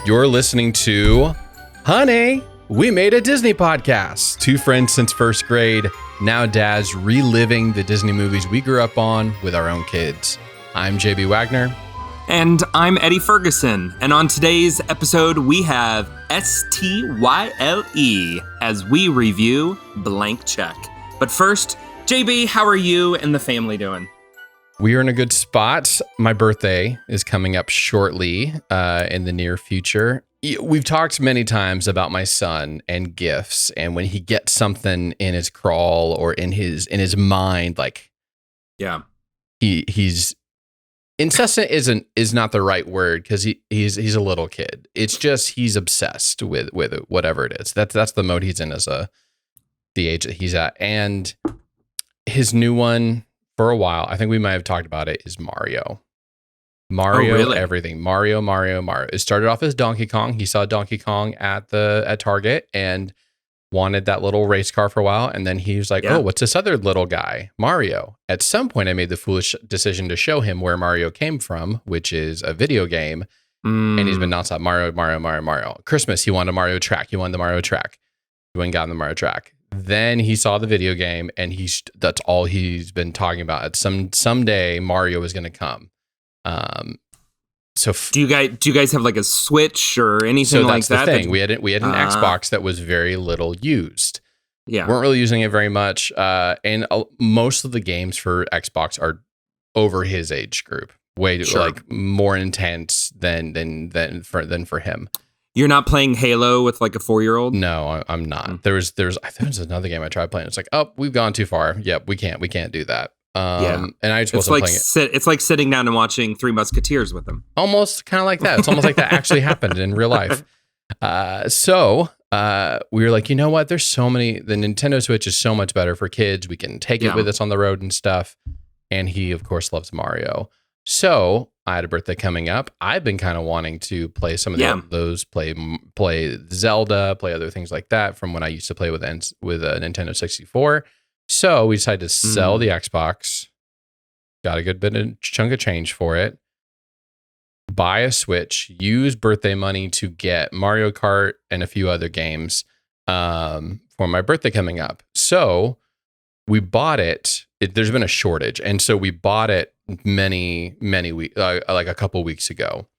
You're listening to Honey, We Made a Disney Podcast. Two friends since first grade, now dads reliving the Disney movies we grew up on with our own kids. I'm JB Wagner. And I'm Eddie Ferguson. And on today's episode, we have STYLE as we review Blank Check. But first, JB, how are you and the family doing? We are in a good spot. My birthday is coming up shortly in the near future. We've talked many times about my son and gifts, and when he gets something in his crawl or in his mind, like, yeah, he's incessant is not the right word because he's a little kid. It's just he's obsessed with whatever it is. That's the mode he's in as the age that he's at, and his new one. For a while, I think we might have talked about it, is Mario. Mario, really? Everything. Mario. It started off as Donkey Kong. He saw Donkey Kong at Target and wanted that little race car for a while. And then he was like, oh, what's this other little guy? Mario. At some point, I made the foolish decision to show him where Mario came from, which is a video game. And he's been nonstop Mario. Christmas, he wanted a Mario track. He wanted the Mario track. He went and got the Mario track. Then he saw the video game, and that's all he's been talking about. Someday Mario is going to come. Do you guys have like a Switch or anything like that? So that's the thing. We had an Xbox that was very little used. Yeah, weren't really using it very much. And most of the games for Xbox are over his age group, like more intense than for him. You're not playing Halo with like a 4-year-old? No, I'm not. I think there was another game I tried playing. It's like, oh, we've gone too far. Yep, we can't do that. And I just wasn't playing it. It's like sitting down and watching Three Musketeers with them. Almost kind of like that. It's almost like that actually happened in real life. So we were like, you know what? There's so many. The Nintendo Switch is so much better for kids. We can take it with us on the road and stuff. And he, of course, loves Mario. So I had a birthday coming up. I've been kind of wanting to play some of those, play Zelda, play other things like that from when I used to play with a Nintendo 64. So we decided to sell the Xbox, got a good bit of chunk of change for it, buy a Switch, use birthday money to get Mario Kart and a few other games for my birthday coming up. So we bought it. There's been a shortage, and so we bought it many weeks, like a couple weeks ago.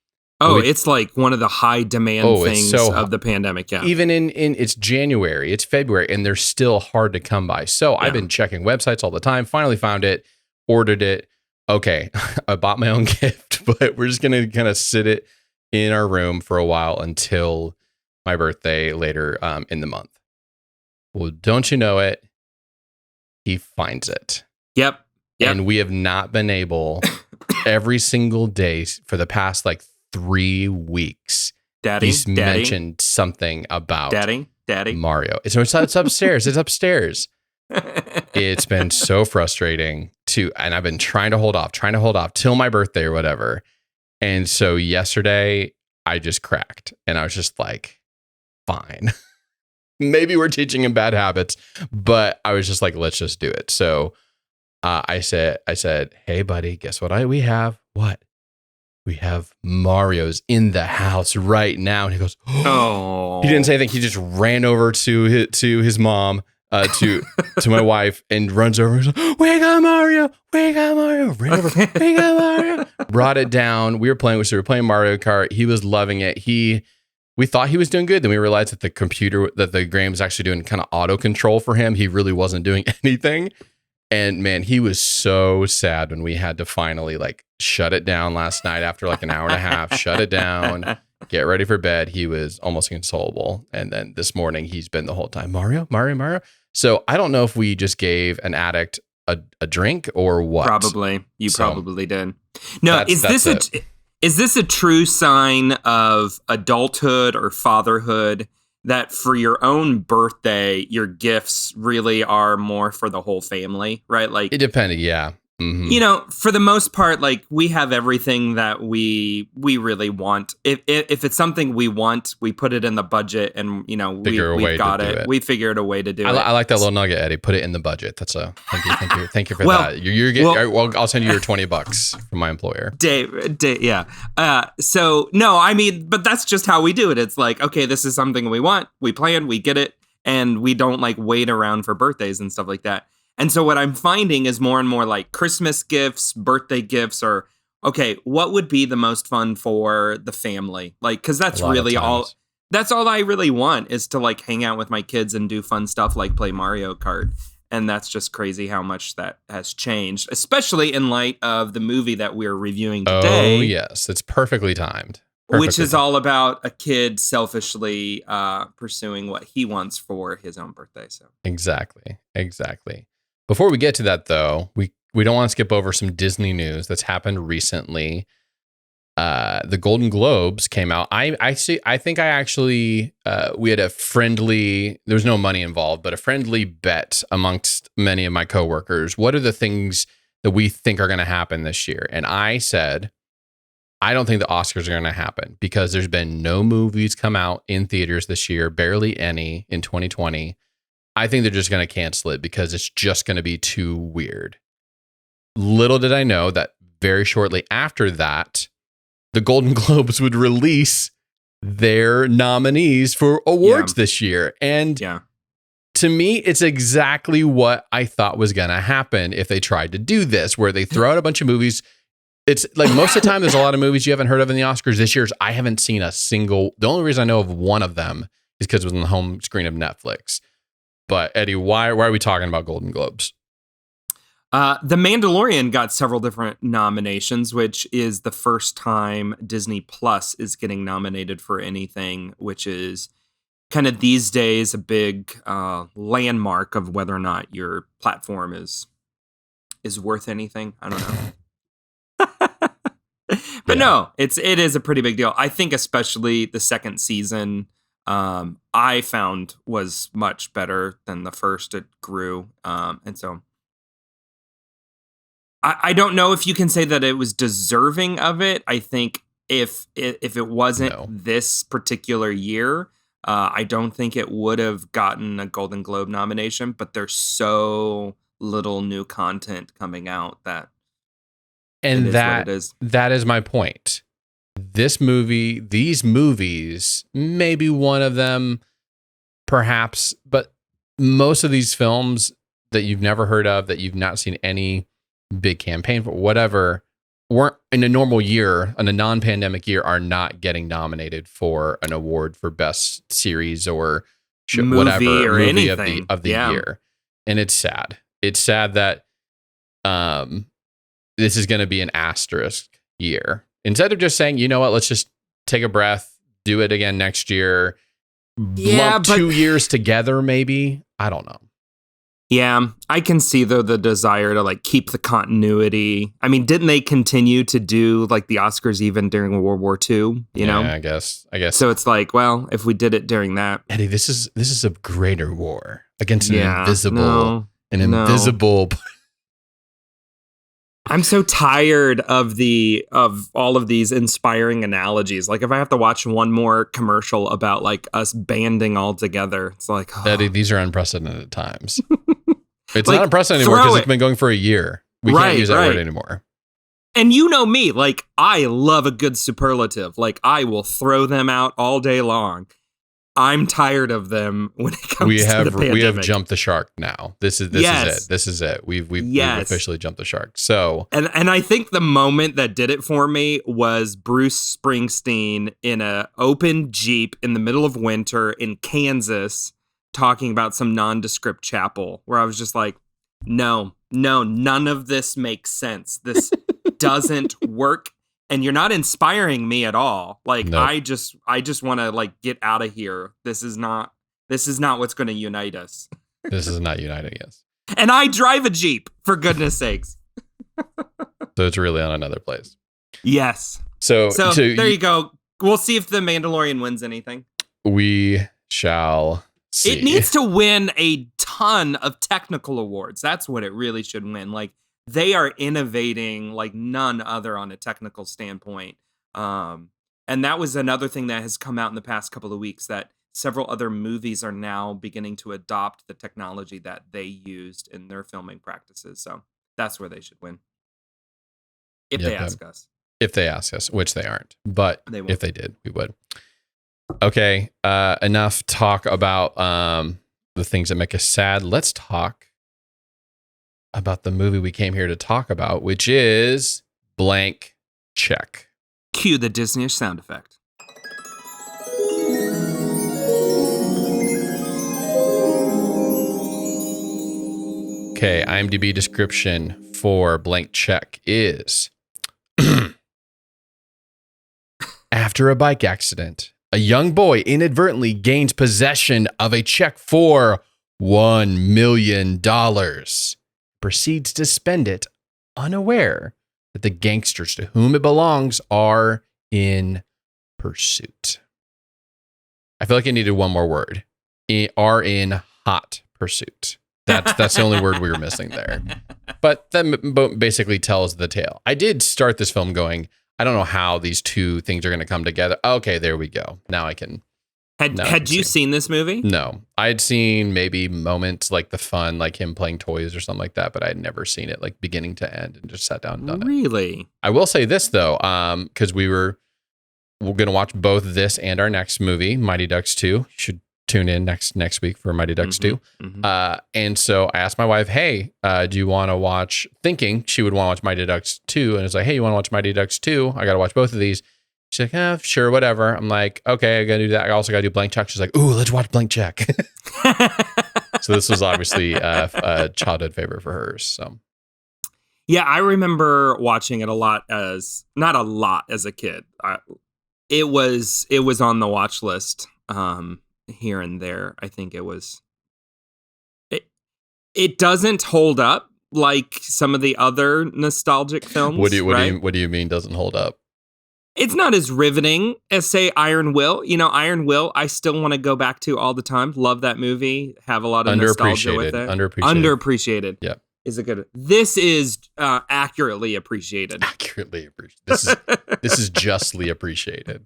Oh, it's like one of the high demand things of the pandemic. Yeah, even in it's January, it's February, and they're still hard to come by. So I've been checking websites all the time. Finally found it, ordered it. Okay, I bought my own gift, but we're just gonna kind of sit it in our room for a while until my birthday later in the month. Well, don't you know it? He finds it. Yep. And we have not been able every single day for the past like 3 weeks. He's mentioned something about Mario. So it's upstairs. It's upstairs. It's been so frustrating and I've been trying to hold off till my birthday or whatever. And so yesterday I just cracked and I was just like, fine. Maybe we're teaching him bad habits, but I was just like, let's just do it. So I said, hey, buddy, guess what we have? What? We have Mario's in the house right now. And he goes, oh. He didn't say anything. He just ran over to his mom, to my wife, and runs over. And goes, we got Mario. Ran over. We got Mario. Brought it down. We were playing Mario Kart. He was loving it. We thought he was doing good. Then we realized that the game was actually doing kind of auto control for him. He really wasn't doing anything. And man, he was so sad when we had to finally like shut it down last night after like an hour and a half, shut it down, get ready for bed. He was almost inconsolable. And then this morning he's been the whole time, Mario. So I don't know if we just gave an addict a drink or what. Probably. Probably did. No, is this a true sign of adulthood or fatherhood that for your own birthday, your gifts really are more for the whole family, right? Like it depended. Yeah. You know, for the most part, like we have everything that we really want. If it's something we want, we put it in the budget, and you know we've got it. We figured a way to do it. I like that little nugget, Eddie. Put it in the budget. That's thank you for that. You're getting. Well, I'll send you your $20 from my employer. Yeah. So no, I mean, but that's just how we do it. It's like, okay, this is something we want. We plan, we get it, and we don't like wait around for birthdays and stuff like that. And so what I'm finding is more and more like Christmas gifts, birthday gifts, or okay, what would be the most fun for the family? Like, because that's really all. That's all I really want is to like hang out with my kids and do fun stuff like play Mario Kart. And that's just crazy how much that has changed, especially in light of the movie that we're reviewing today. Oh yes, it's perfectly timed. Which is all about a kid selfishly pursuing what he wants for his own birthday. So exactly. Before we get to that, though, we don't want to skip over some Disney news that's happened recently. The Golden Globes came out. I think we had a friendly, there was no money involved, but a friendly bet amongst many of my coworkers. What are the things that we think are going to happen this year? And I said, I don't think the Oscars are going to happen because there's been no movies come out in theaters this year, barely any in 2020. I think they're just going to cancel it because it's just going to be too weird. Little did I know that very shortly after that, the Golden Globes would release their nominees for awards this year. And to me, it's exactly what I thought was going to happen if they tried to do this, where they throw out a bunch of movies. It's like most of the time, there's a lot of movies you haven't heard of in the Oscars. This year's, I haven't seen a single. The only reason I know of one of them is because it was on the home screen of Netflix. But Eddie, why are we talking about Golden Globes? The Mandalorian got several different nominations, which is the first time Disney Plus is getting nominated for anything, which is kind of these days a big landmark of whether or not your platform is worth anything. I don't know. But no, it is a pretty big deal. I think especially the second season I found was much better than the first. It grew. And so I don't know if you can say that it was deserving of it. I think if it wasn't this particular year, I don't think it would have gotten a Golden Globe nomination, but there's so little new content coming out that that is my point. These movies, maybe one of them, perhaps, but most of these films that you've never heard of, that you've not seen any big campaign for, whatever, weren't in a normal year, in a non-pandemic year, are not getting nominated for an award for best series or movie of the year. And it's sad. It's sad that this is going to be an asterisk year. Instead of just saying, you know what, let's just take a breath, do it again next year, lump 2 years together, maybe. I don't know. Yeah, I can see though the desire to like keep the continuity. I mean, didn't they continue to do like the Oscars even during World War II? You know, I guess. So it's like, well, if we did it during that, Eddie, this is a greater war against an invisible. I'm so tired of all of these inspiring analogies. Like if I have to watch one more commercial about like us banding all together, it's like, Eddie, these are unprecedented times. It's like, not unprecedented anymore because it's been going for a year. We can't use that word anymore. And you know me, like I love a good superlative. Like I will throw them out all day long. I'm tired of them when it comes to the pandemic. We have jumped the shark now. This is it. This is it. We've officially jumped the shark. So and I think the moment that did it for me was Bruce Springsteen in an open Jeep in the middle of winter in Kansas talking about some nondescript chapel, where I was just like, no, none of this makes sense. This doesn't work. And you're not inspiring me at all. Like, nope. I just want to like get out of here. This is not what's going to unite us. This is not uniting us. And I drive a Jeep, for goodness sakes. So it's really on another place. Yes. So there you go. We'll see if the Mandalorian wins anything. We shall see. It needs to win a ton of technical awards. That's what it really should win. Like they are innovating like none other on a technical standpoint. And that was another thing that has come out in the past couple of weeks, that several other movies are now beginning to adopt the technology that they used in their filming practices. So that's where they should win. If they ask us. If they ask us, which they aren't. But if they did, we would. Okay, enough talk about the things that make us sad. Let's talk about the movie we came here to talk about, which is Blank Check. Cue the Disney sound effect. Okay, IMDb description for Blank Check is after a bike accident, a young boy inadvertently gains possession of a check for $1 million, proceeds to spend it unaware that the gangsters to whom it belongs are in pursuit. I feel like I needed one more word. Are in hot pursuit. That's the only word we were missing there. But that basically tells the tale. I did start this film going, I don't know how these two things are going to come together. Okay, there we go. Now I can. Had you seen this movie? No. I'd seen maybe moments like the fun, like him playing toys or something like that, but I'd never seen it like beginning to end and just sat down and done it. Really? I will say this though, because we're going to watch both this and our next movie, Mighty Ducks 2. You should tune in next week for Mighty Ducks 2. Mm-hmm. And so I asked my wife, hey, do you want to watch, thinking she would want to watch Mighty Ducks 2. And it's like, hey, you want to watch Mighty Ducks 2? I got to watch both of these. She's like, sure, whatever. I'm like, okay, I got to do that. I also got to do Blank Check. She's like, ooh, let's watch Blank Check. So this was obviously a childhood favorite for hers. So. Yeah, I remember watching it not a lot as a kid. It was on the watch list here and there. I think it was. It doesn't hold up like some of the other nostalgic films. What do you mean doesn't hold up? It's not as riveting as, say, Iron Will. You know, Iron Will, I still want to go back to all the time. Love that movie. Have a lot of nostalgia with it. Underappreciated. Yeah. Is it good? This is accurately appreciated. Accurately appreciated. This is justly appreciated.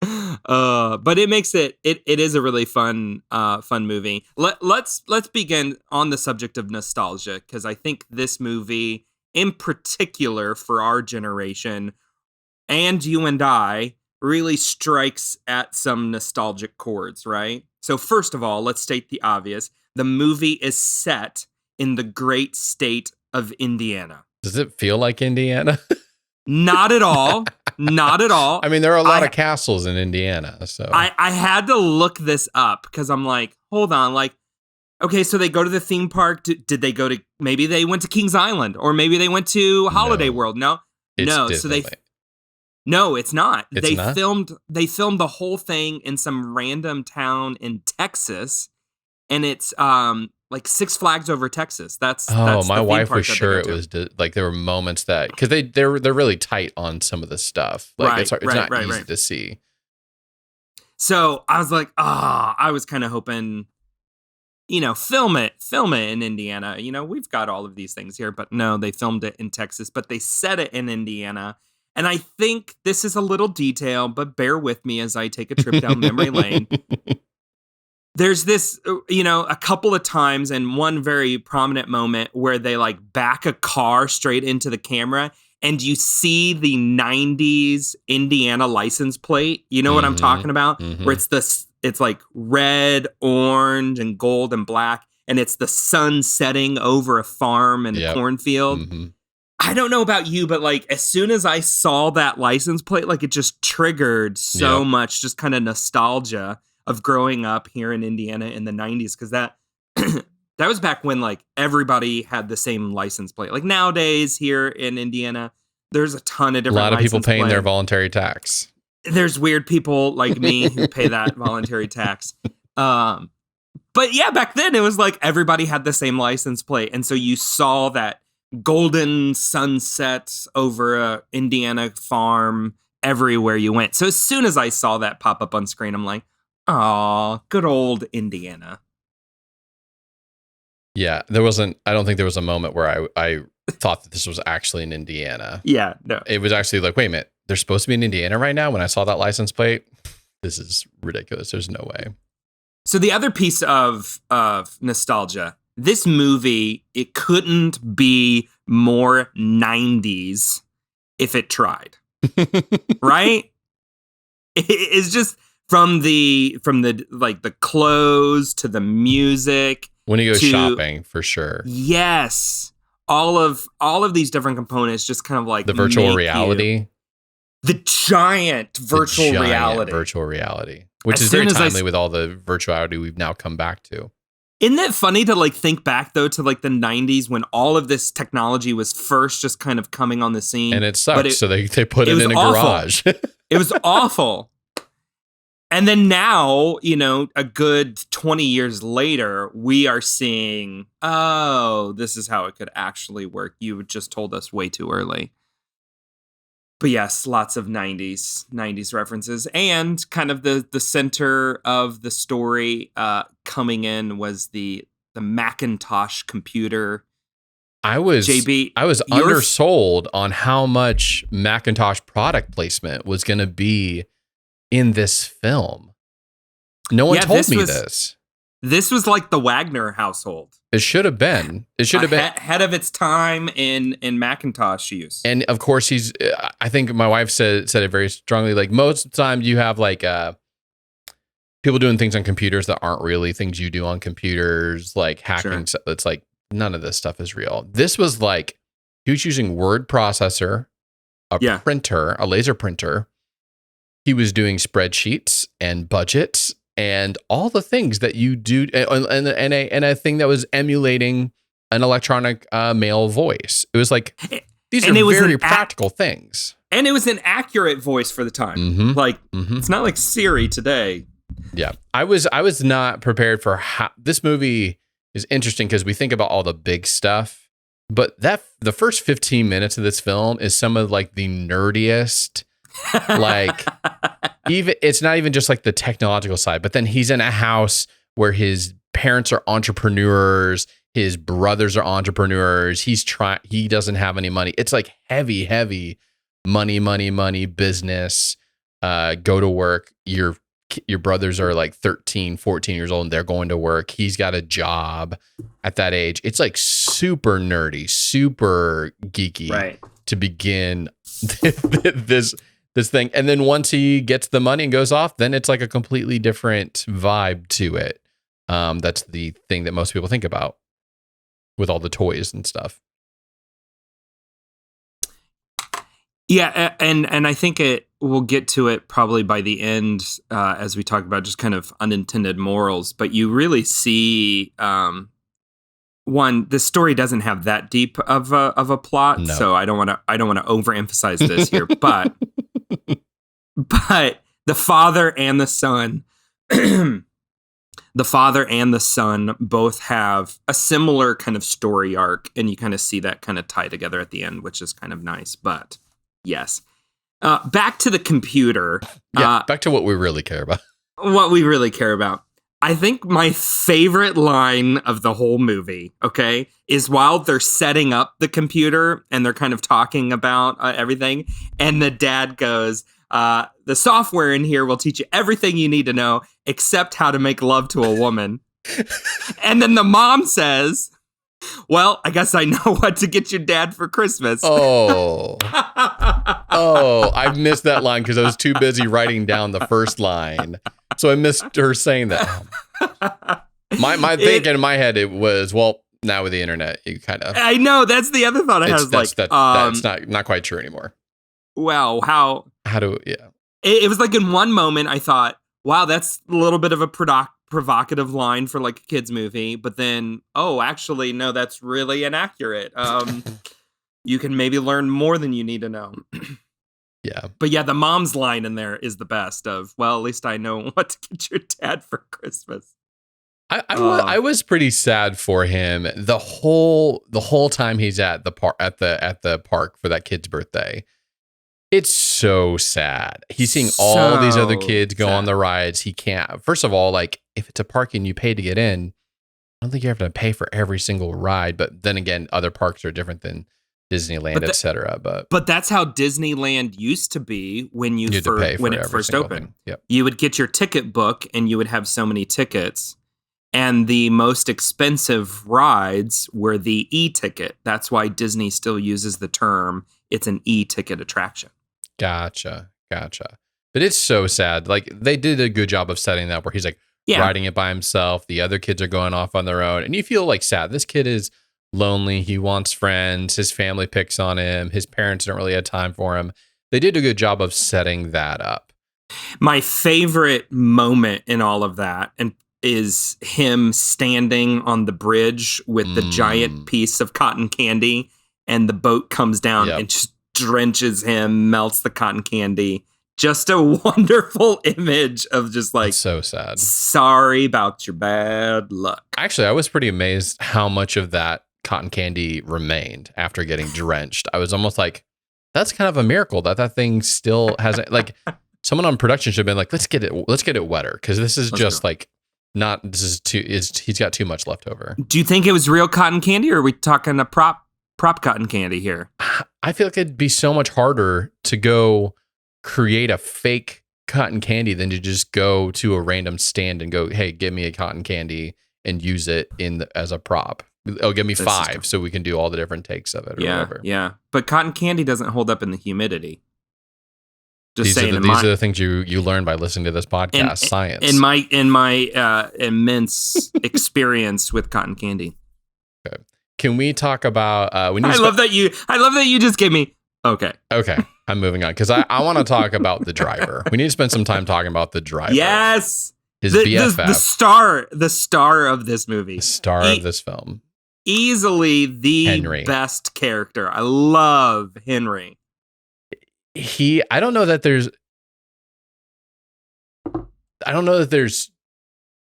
But it makes it is a really fun movie. Let's begin on the subject of nostalgia, because I think this movie in particular for our generation and you and I really strikes at some nostalgic chords, right? So first of all, let's state the obvious. The movie is set in the great state of Indiana. Does it feel like Indiana? Not at all. Not at all. I mean, there are a lot of castles in Indiana, so I had to look this up because I'm like, hold on, like, okay, so they go to the theme park. Did they go to? Maybe they went to Kings Island, or maybe they went to Holiday World. No, Disneyland. So no, it's not. They filmed the whole thing in some random town in Texas, and it's like Six Flags Over Texas. That's my wife was sure it was like there were moments that because they're really tight on some of the stuff. Like it's not easy to see. So I was like, I was kind of hoping, film it in Indiana. We've got all of these things here, but no, they filmed it in Texas, but they set it in Indiana. And I think this is a little detail, but bear with me as I take a trip down memory lane. There's this, a couple of times and one very prominent moment where they like back a car straight into the camera and you see the 90s Indiana license plate. You know what I'm talking about? Mm-hmm. Where it's like red, orange, and gold and black. And it's the sun setting over a farm and a cornfield. Mm-hmm. I don't know about you, but like as soon as I saw that license plate, like it just triggered so much just kind of nostalgia of growing up here in Indiana in the 90s. Because that was back when like everybody had the same license plate. Like nowadays here in Indiana, there's a ton of different. A lot of people paying their voluntary tax. There's weird people like me who pay that voluntary tax. But yeah, back then it was like everybody had the same license plate. And so you saw that golden sunset over a Indiana farm everywhere you went. So as soon as I saw that pop up on screen, I'm like, aw, good old Indiana. Yeah, I don't think there was a moment where I thought that this was actually in Indiana. Yeah, no. It was actually like, wait a minute, they're supposed to be in Indiana right now. When I saw that license plate, this is ridiculous. There's no way. So the other piece of nostalgia, this movie, it couldn't be more 90s if it tried. Right? It's just from the like the clothes to the music. When you go shopping, for sure. Yes. All of these different components just kind of like the virtual reality. The giant virtual reality. Which is very timely with all the virtuality we've now come back to. Isn't it funny to like think back though to like the 90s when all of this technology was first just kind of coming on the scene? And it sucked, so they put it in a garage. It was awful. And then now, you know, a good 20 years later, we are seeing, oh, this is how it could actually work. You just told us way too early. But yes, lots of 90s references. And kind of the center of the story coming in was the Macintosh computer. I was undersold on how much Macintosh product placement was going to be in this film. No one told me this. This was like the Wagner household. It should have been. It should have been ahead of its time in Macintosh use. And of course, I think my wife said it very strongly. Like most of the time, you have like people doing things on computers that aren't really things you do on computers, like hacking. Sure. It's like none of this stuff is real. This was like he was using word processor, a printer, a laser printer. He was doing spreadsheets and budgets and all the things that you do, and a thing that was emulating an electronic male voice. It was like these are very practical things, and it was an accurate voice for the time. Mm-hmm. Like it's not like Siri today. Yeah, I was not prepared for how this movie is interesting because we think about all the big stuff, but the first 15 minutes of this film is some of like the nerdiest. Like even it's not even just like the technological side, but then he's in a house where his parents are entrepreneurs, his brothers are entrepreneurs. He doesn't have any money. It's like heavy money business. Go to work. Your brothers are like 13, 14 years old and they're going to work. He's got a job at that age. It's like super nerdy, super geeky to begin this thing. And then once he gets the money and goes off, then it's like a completely different vibe to it. That's the thing that most people think about with all the toys and stuff. Yeah. And I think we'll get to it probably by the end as we talk about just kind of unintended morals, but you really see, the story doesn't have that deep of a plot. No. So I don't want to overemphasize this here, but the father and the son, both have a similar kind of story arc, and you kind of see that kind of tie together at the end, which is kind of nice. But yes, back to the computer. Back to what we really care about. I think my favorite line of the whole movie, is while they're setting up the computer and they're kind of talking about everything, and the dad goes, the software in here will teach you everything you need to know except how to make love to a woman. And then the mom says, well, I guess I know what to get your dad for Christmas. Oh, I missed that line because I was too busy writing down the first line. So I missed her saying that. My thinking in my head, it was, well, now with the internet, you kind of... I know, that's the other thought I had. That's not quite true anymore. Wow, how do... Yeah. It was like in one moment, I thought, wow, that's a little bit of a provocative line for like a kid's movie. But then, actually, no, that's really inaccurate. You can maybe learn more than you need to know. Yeah. But yeah, the mom's line in there is the best of, well, at least I know what to get your dad for Christmas. I was pretty sad for him the whole time he's at the park for that kid's birthday. It's so sad. He's seeing all these other kids go on the rides. He can't. First of all, like if it's a park and you pay to get in, I don't think you have to pay for every single ride. But then again, other parks are different than Disneyland, etc. But that's how Disneyland used to be when it first opened. Yep. You would get your ticket book and you would have so many tickets. And the most expensive rides were the e-ticket. That's why Disney still uses the term, it's an e-ticket attraction. Gotcha. But it's so sad. Like, they did a good job of setting that up where he's like riding it by himself. The other kids are going off on their own. And you feel like sad. This kid is lonely. He wants friends. His family picks on him. His parents don't really have time for him. They did a good job of setting that up. My favorite moment in all of that is him standing on the bridge with the giant piece of cotton candy, and the boat comes down and just drenches him, melts the cotton candy. Just a wonderful image of just like, it's so sad. Sorry about your bad luck. Actually, I was pretty amazed how much of that cotton candy remained after getting drenched. I was almost like, that's kind of a miracle that thing still hasn't, like, someone on production should have been like, let's get it wetter, because this is he's got too much left over. Do you think it was real cotton candy, or are we talking a prop cotton candy here? I feel like it'd be so much harder to go create a fake cotton candy than to just go to a random stand and go, hey, give me a cotton candy and use it as a prop. Oh, give me 5 so we can do all the different takes of it or whatever. Yeah. But cotton candy doesn't hold up in the humidity. These are the things you learn by listening to this podcast, science. In my immense experience with cotton candy. Okay. Can we talk about I love that you just gave me okay. I'm moving on because I want to talk about the driver. We need to spend some time talking about the driver. Yes. His BFF. The star of this movie. The star of this film. Easily the best character. I love Henry. I don't know that there's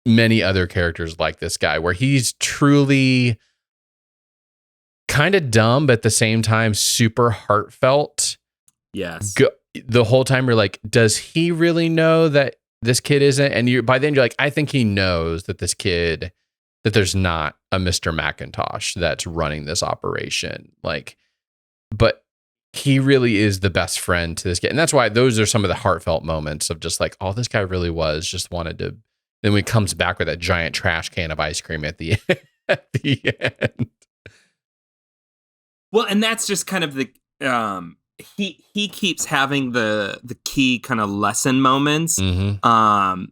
many other characters like this guy where he's truly kind of dumb, but at the same time, super heartfelt. Yes. The whole time you're like, does he really know that this kid isn't? And by then you're like, I think he knows that this kid, that there's not a Mr. McIntosh that's running this operation. Like, but he really is the best friend to this kid. And that's why those are some of the heartfelt moments of just like, oh, this guy really just wanted to. Then when he comes back with that giant trash can of ice cream at the end. Well, and that's just kind of the he keeps having the key kind of lesson moments. Mm-hmm.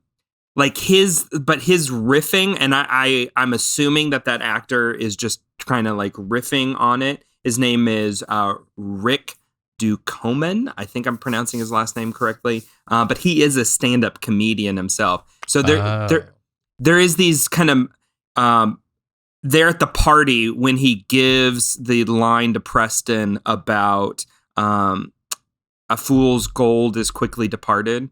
Like his riffing, and I'm assuming that actor is just kind of like riffing on it. His name is Rick Ducommun. I think I'm pronouncing his last name correctly. But he is a stand-up comedian himself. So there is these kind of there at the party when he gives the line to Preston about a fool's gold is quickly departed.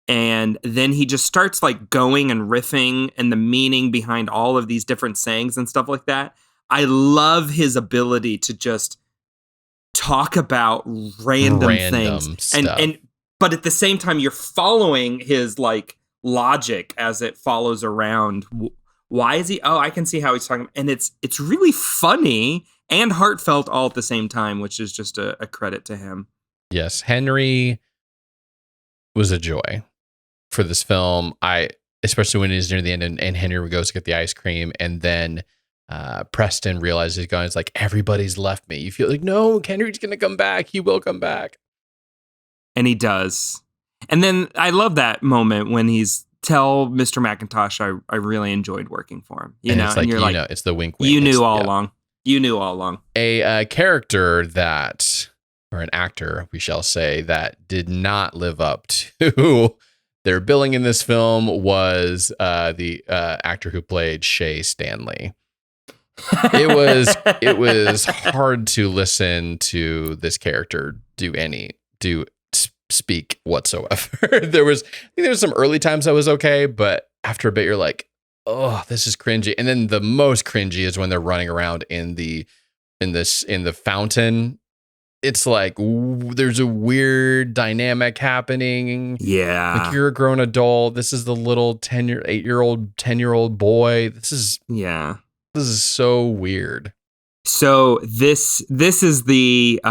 And then he just starts like going and riffing and the meaning behind all of these different sayings and stuff like that. I love his ability to just talk about random things stuff. But at the same time, you're following his like logic as it follows around. Why is he? Oh, I can see how he's talking. And it's really funny and heartfelt all at the same time, which is just a credit to him. Yes. Henry was a joy for this film. Especially when he's near the end and Henry goes to get the ice cream and then Preston realizes he's gone. It's like, everybody's left me. You feel like, no, Henry's going to come back. He will come back. And he does. And then I love that moment when he's tell Mr. McIntosh, I really enjoyed working for him. You know, it's like, and you're like, it's the wink wink. You knew all along. You knew all along. A character or an actor, we shall say, that did not live up to their billing in this film was the actor who played Shay Stanley. It was hard to listen to this character speak whatsoever. There was some early times that was okay, but after a bit you're like, oh, this is cringy. And then the most cringy is when they're running around in the fountain. It's like there's a weird dynamic happening. Yeah. Like, you're a grown adult. This is the little 10-year-old boy. This is so weird. So this is the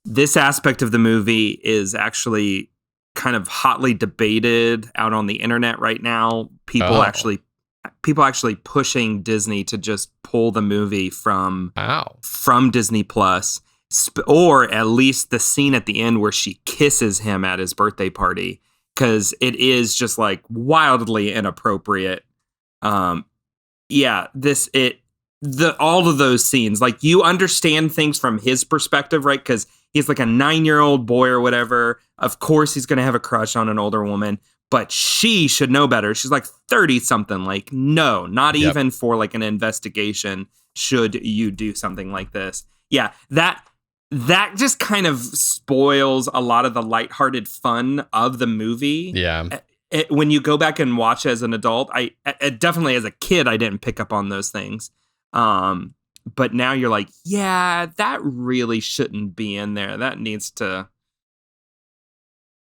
this aspect of the movie is actually kind of hotly debated out on the internet right now. People actually pushing Disney to just pull the movie from Disney Plus, or at least the scene at the end where she kisses him at his birthday party, because it is just like wildly inappropriate. All of those scenes, like, you understand things from his perspective, right? Because he's like a 9-year-old boy or whatever. Of course, he's going to have a crush on an older woman, but she should know better. She's like 30 something. Like, no, not even for like an investigation should you do something like this. Yeah, that just kind of spoils a lot of the lighthearted fun of the movie. Yeah. When you go back and watch as an adult, I definitely as a kid, I didn't pick up on those things. But now you're like, yeah, that really shouldn't be in there. That needs to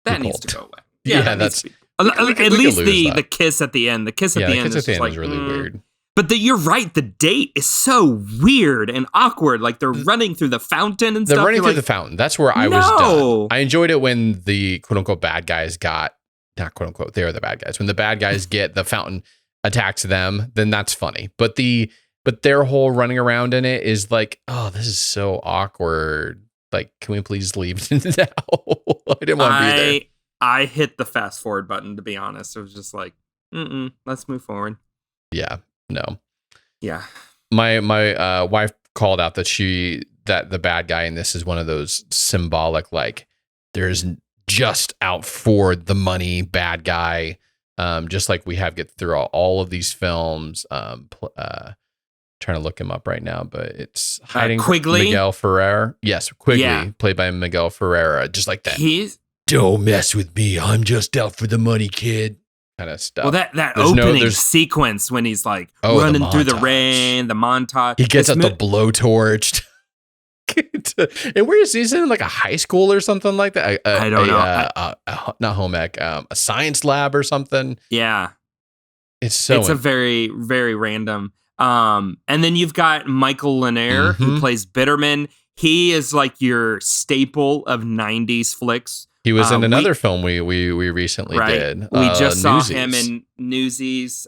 go away. Yeah, that's at least the kiss at the end. The kiss at the end is like, really weird. But you're right. The date is so weird and awkward. Like, they're running through the fountain and stuff. They're running through the fountain. That's where I was done. I enjoyed it when the quote unquote bad guys not quote unquote, they are the bad guys. When the bad guys get the fountain attacks them, then that's funny. But their whole running around in it is like, oh, this is so awkward. Like, can we please leave now? I didn't want to be there. I hit the fast forward button, to be honest. It was just like, let's move forward. Yeah, no. Yeah. My wife called out that the bad guy in this is one of those symbolic, like, there's just out for the money bad guy. Just like we have get through all of these films. Trying to look him up right now, but it's hiding Quigley? Miguel Ferrer. Yes, Quigley, played by Miguel Ferreira. Just like that. Don't mess with me. I'm just out for the money, kid. Kind of stuff. Well, that opening sequence when he's like running through the rain, the montage. He gets out the blowtorch. And where is he? He's in like a high school or something like that. I don't know. Not home ec. A science lab or something. Yeah. It's a very, very random. And then you've got Michael Lanier, who plays Bitterman. He is like your staple of 90s flicks. He was in another film we recently did. We just saw him in Newsies.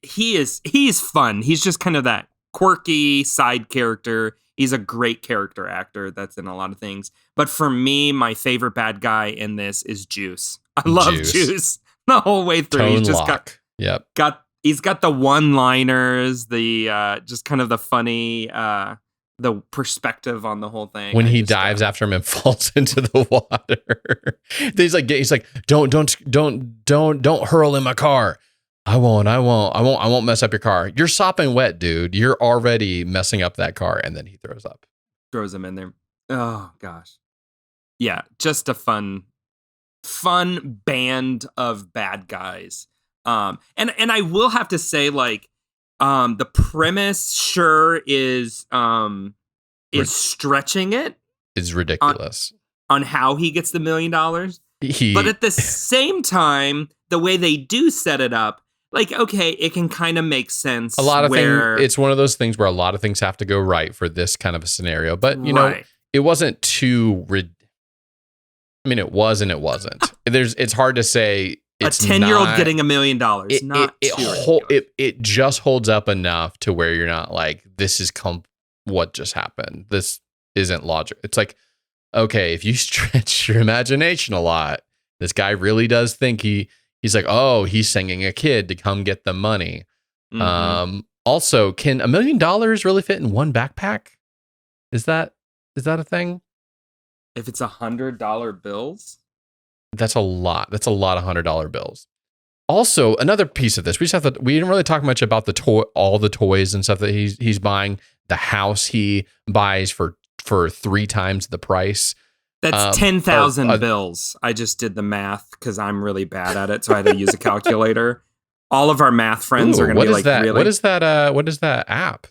He's fun. He's just kind of that quirky side character. He's a great character actor that's in a lot of things. But for me, my favorite bad guy in this is Juice. I love Juice the whole way through. Tone He's just lock. He's got the one-liners, the just kind of the funny, the perspective on the whole thing. When he dives after him and falls into the water, he's like, don't hurl in my car. I won't mess up your car. You're sopping wet, dude. You're already messing up that car. And then he throws him in there. Oh gosh. Yeah. Just a fun band of bad guys. And I will have to say, like, the premise sure is stretching it. It's ridiculous on how he gets the $1 million. But at the same time, the way they do set it up, like, okay, it can kind of make sense. A lot of things. It's one of those things where a lot of things have to go right for this kind of a scenario. But you know, it wasn't too. I mean, it was and it wasn't. It's hard to say. It's a 10-year-old getting $1 million. It just holds up enough to where you're not like, this is what just happened. This isn't logic. It's like, okay, if you stretch your imagination a lot, this guy really does think he's like, oh, he's sending a kid to come get the money. Mm-hmm. Also, can $1 million really fit in one backpack? Is that a thing? If it's $100 bills? That's a lot. That's a lot of $100 bills. Also, another piece of this, we didn't really talk much about all the toys and stuff that he's buying. The house he buys for 3 times the price. That's 10,000 bills. I just did the math because I'm really bad at it, so I had to use a calculator. All of our math friends are going to be like, really? What is that? What is that app?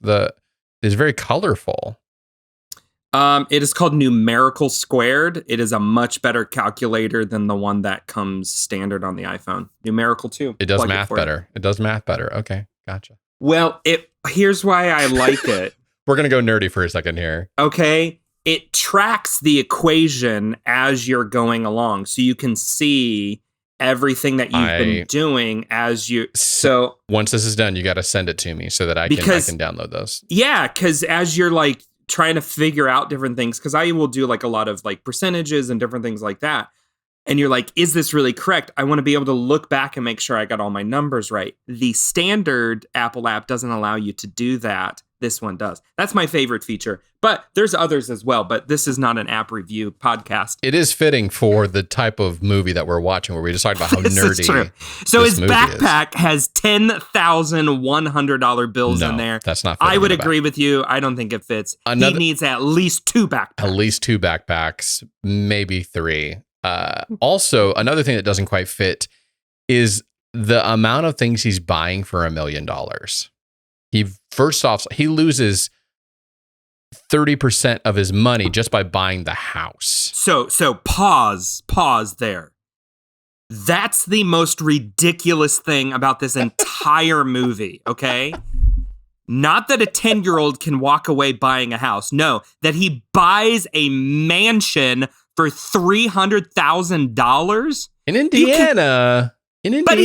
It's very colorful. It is called Numerical Squared. It is a much better calculator than the one that comes standard on the iPhone. Numerical 2. It does math better. Okay, gotcha. Well, here's why I like it. we're going to go nerdy for a second here. Okay. It tracks the equation as you're going along. So you can see everything that you've been doing as you. So once this is done, you got to send it to me so that I can download those. Yeah. Because as you're like trying to figure out different things, because I will do like a lot of like percentages and different things like that. And you're like, is this really correct? I want to be able to look back and make sure I got all my numbers right. The standard Apple app doesn't allow you to do that. This one does. That's my favorite feature. But there's others as well. But this is not an app review podcast. It is fitting for the type of movie that we're watching, where we just talked about how nerdy. Is true. So his backpack has $10,100 bills in there. That's not. I would agree with you. I don't think it fits. He needs at least 2 backpacks. At least 2 backpacks, maybe 3. Also, another thing that doesn't quite fit is the amount of things he's buying for $1 million. He loses 30% of his money just by buying the house. So pause there. That's the most ridiculous thing about this entire movie, okay? Not that a 10-year-old can walk away buying a house. No, that he buys a mansion for $300,000 in Indiana. But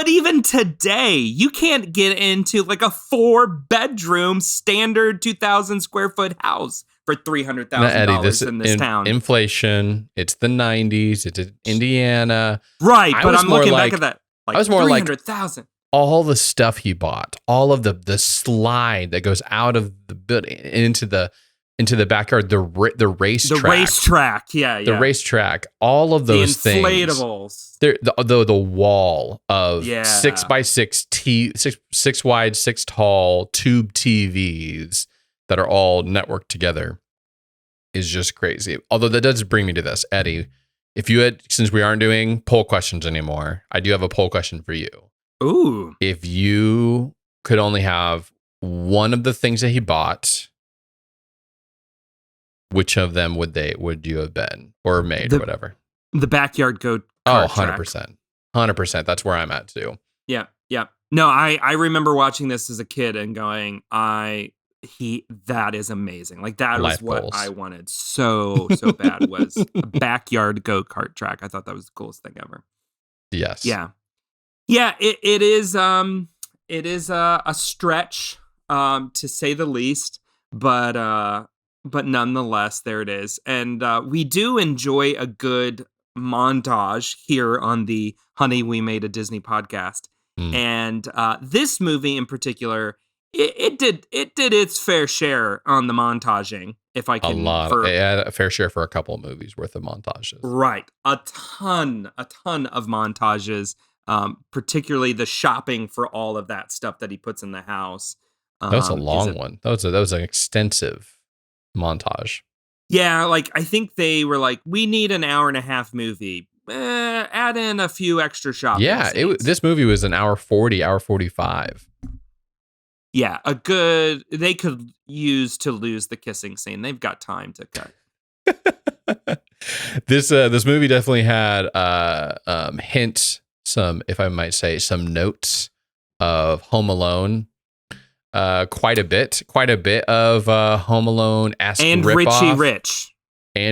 even today, you can't get into like a 4-bedroom standard 2,000 square foot house for $300,000 in this town. Inflation. It's the 90s. It's Indiana. Right, but I'm looking back at that. I was more like 300,000. All the stuff he bought, all of the slide that goes out of the building into the backyard, the racetrack. The racetrack, yeah. The racetrack, all of those the inflatables. Things. The wall of 6x6 6 wide, 6 tall tube TVs that are all networked together is just crazy. Although that does bring me to this, Eddie. If you had, since we aren't doing poll questions anymore, I do have a poll question for you. Ooh. If you could only have one of the things that he bought, which of them would you have been or made or whatever? The backyard go-kart. Oh, 100%. 100%. That's where I'm at too. Yeah. Yeah. No, I remember watching this as a kid and going, that is amazing. Like that was what I wanted so bad was a backyard go-kart track. I thought that was the coolest thing ever. Yes. Yeah. Yeah, it is a stretch to say the least, but nonetheless, there it is. And we do enjoy a good montage here on the Honey, We Made a Disney podcast. And this movie in particular, it did its fair share on the montaging. If I can, it had a fair share for a couple of movies worth of montages. Right, a ton of montages. Particularly the shopping for all of that stuff that he puts in the house. That was a long one. That was an extensive montage. Yeah, like I think they were like, we need an 1.5-hour movie. Add in a few extra shopping. Yeah, this movie was an hour 40, hour 45. Yeah, they could use to lose the kissing scene. They've got time to cut. This movie definitely had hints. Some, if I might say, some notes of Home Alone, quite a bit of Home Alone-esque and ripoff.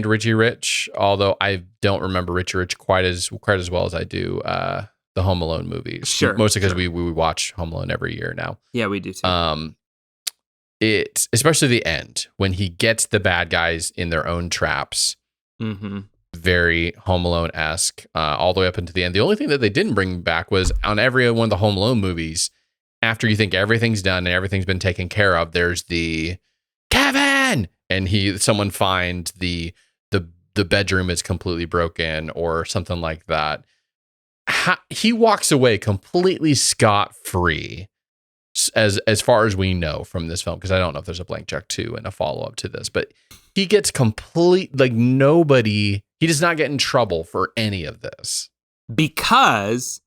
Richie Rich, although I don't remember Richie Rich quite as well as I do the Home Alone movies. Sure, mostly because we watch Home Alone every year now. Yeah, we do too. It's especially the end when he gets the bad guys in their own traps. Mm-hmm. Very Home Alone-esque, all the way up into the end. The only thing that they didn't bring back was on every one of the Home Alone movies, after you think everything's done and everything's been taken care of, there's the Kevin, and someone finds the bedroom is completely broken or something like that. He walks away completely scot-free, as far as we know from this film, because I don't know if there's a Blank Check 2 and a follow-up to this, but he gets nobody. He does not get in trouble for any of this. Because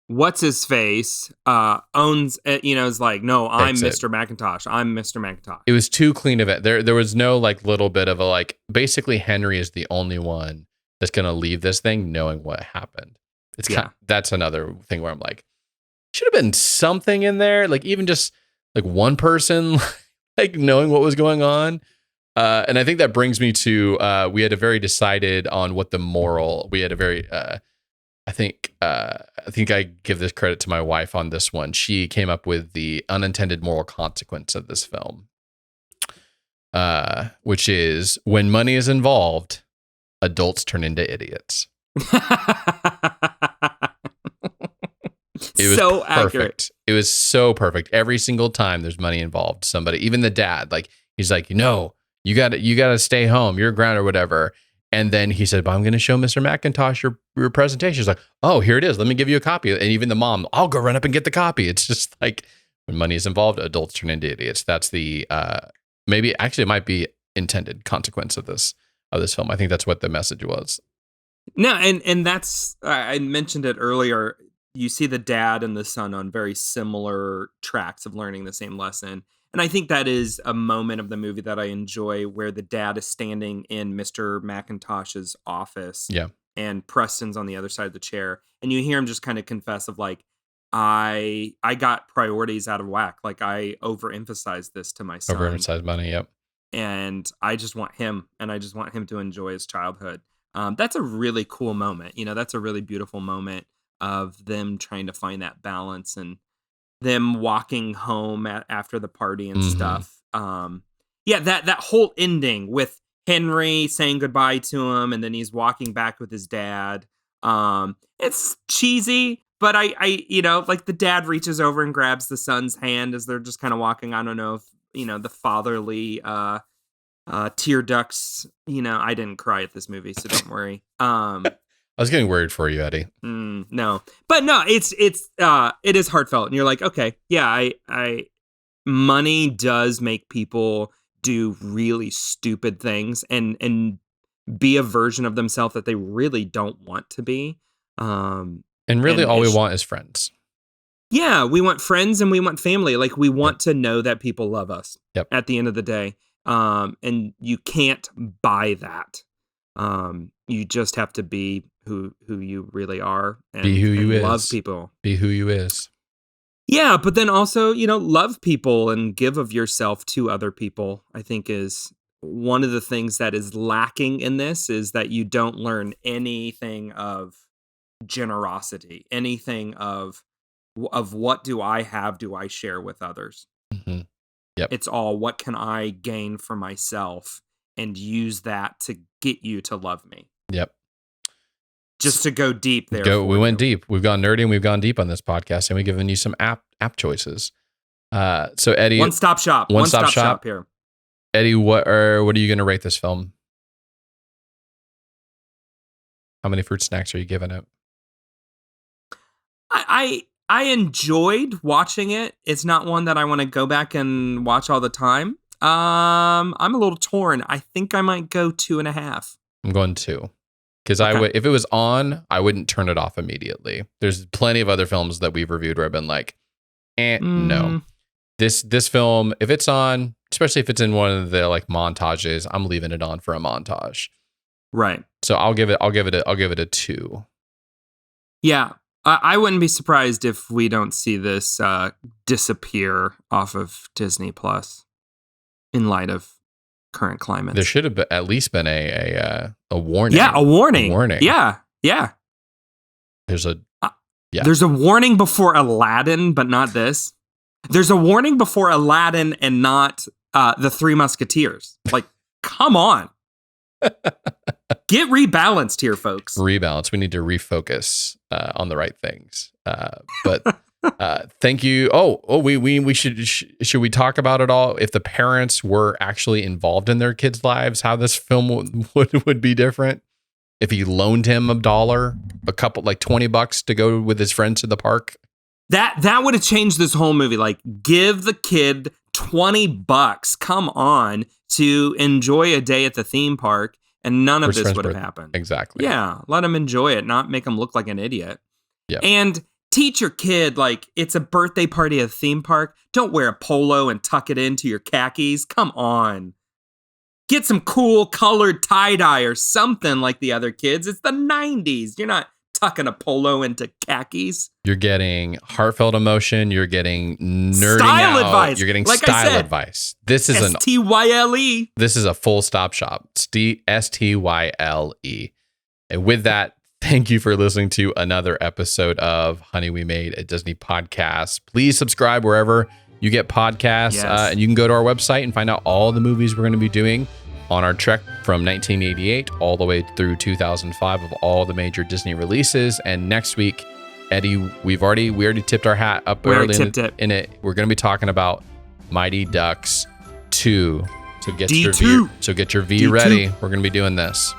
what's his face owns it, is like, no, I'm Mr. McIntosh. I'm Mr. McIntosh. It was too clean of it. There was no little bit of a basically Henry is the only one that's going to leave this thing knowing what happened. It's that's another thing where I'm like, should have been something in there. Like even just one person like knowing what was going on. And I think that brings me to, we had a very decided on what the moral, we had a very, I think I give this credit to my wife on this one. She came up with the unintended moral consequence of this film, which is when money is involved, adults turn into idiots. It was so perfect. Accurate. It was so perfect. Every single time there's money involved, somebody, even the dad, like he's like, no, you got to stay home. You're grounded or whatever. And then he said, but I'm going to show Mr. McIntosh your presentation. He's like, oh, here it is. Let me give you a copy. And even the mom, I'll go run up and get the copy. It's just like when money is involved, adults turn into idiots. That's the maybe actually it might be intended consequence of this film. I think that's what the message was. No, and that's I mentioned it earlier. You see the dad and the son on very similar tracks of learning the same lesson. And I think that is a moment of the movie that I enjoy where the dad is standing in Mr. McIntosh's office. Yeah. And Preston's on the other side of the chair. And you hear him just kind of confess of like, I got priorities out of whack. Like I overemphasized this to my son. Overemphasized money, yep. And I just want him, and I just want him to enjoy his childhood. That's a really cool moment. You know, that's a really beautiful moment of them trying to find that balance and them walking home after the party and stuff. Yeah, that whole ending with Henry saying goodbye to him, and then he's walking back with his dad. It's cheesy, but I you know, like the dad reaches over and grabs the son's hand as they're just kind of walking. I don't know if, you know, the fatherly tear ducts, you know, I didn't cry at this movie, so don't worry. I was getting worried for you, Eddie. No, but no, it is heartfelt, and you're like, okay, yeah, money does make people do really stupid things and be a version of themselves that they really don't want to be. And really, all we want is friends. Yeah, we want friends and we want family. Like we want to know that people love us. Yep. At the end of the day, and you can't buy that. You just have to be who you really are and be who you love is. people. Be who you is. Yeah, but then also, you know, love people and give of yourself to other people, I think is one of the things that is lacking in this, is that you don't learn anything of generosity, anything of what do I have, do I share with others? Yep. It's all, what can I gain for myself and use that to get you to love me? Yep. Just to go deep there. We went deep. We've gone nerdy and we've gone deep on this podcast, and we've given you some app choices. So Eddie, one stop shop here. Eddie, what are you going to rate this film? How many fruit snacks are you giving it? I enjoyed watching it. It's not one that I want to go back and watch all the time. I'm a little torn. I think I might go 2.5. I'm going 2. Because if it was on, I wouldn't turn it off immediately. There's plenty of other films that we've reviewed where I've been like, no. This film, if it's on, especially if it's in one of the like montages, I'm leaving it on for a montage. Right. So I'll give it a 2. Yeah. I wouldn't be surprised if we don't see this disappear off of Disney Plus in light of current climate. There should have at least been a warning. Yeah, a warning. Yeah. There's a warning before Aladdin, but not this. There's a warning before Aladdin and not the Three Musketeers. Like, come on. Get rebalanced here, folks. Rebalance. We need to refocus on the right things. But thank you. We should we talk about it all? If the parents were actually involved in their kids' lives, how this film would be different. If he loaned him a couple, like $20 to go with his friends to the park. That would have changed this whole movie. Like, give the kid $20, come on, to enjoy a day at the theme park, and none of this would have happened. Exactly. Yeah, let him enjoy it, not make him look like an idiot. Yeah. And teach your kid, like, it's a birthday party at a theme park. Don't wear a polo and tuck it into your khakis. Come on. Get some cool colored tie-dye or something like the other kids. It's the 90s. You're not tucking a polo into khakis. You're getting heartfelt emotion. You're getting nerding style out. Advice. You're getting like style advice. This is STYLE. This is a full stop shop. STYLE. And with that, thank you for listening to another episode of Honey, We Made a Disney Podcast. Please subscribe wherever you get podcasts. Yes. And you can go to our website and find out all the movies we're going to be doing on our trek from 1988 all the way through 2005 of all the major Disney releases. And next week, Eddie, we already tipped our hat up early in it. We're going to be talking about Mighty Ducks 2. So get your V ready. We're going to be doing this.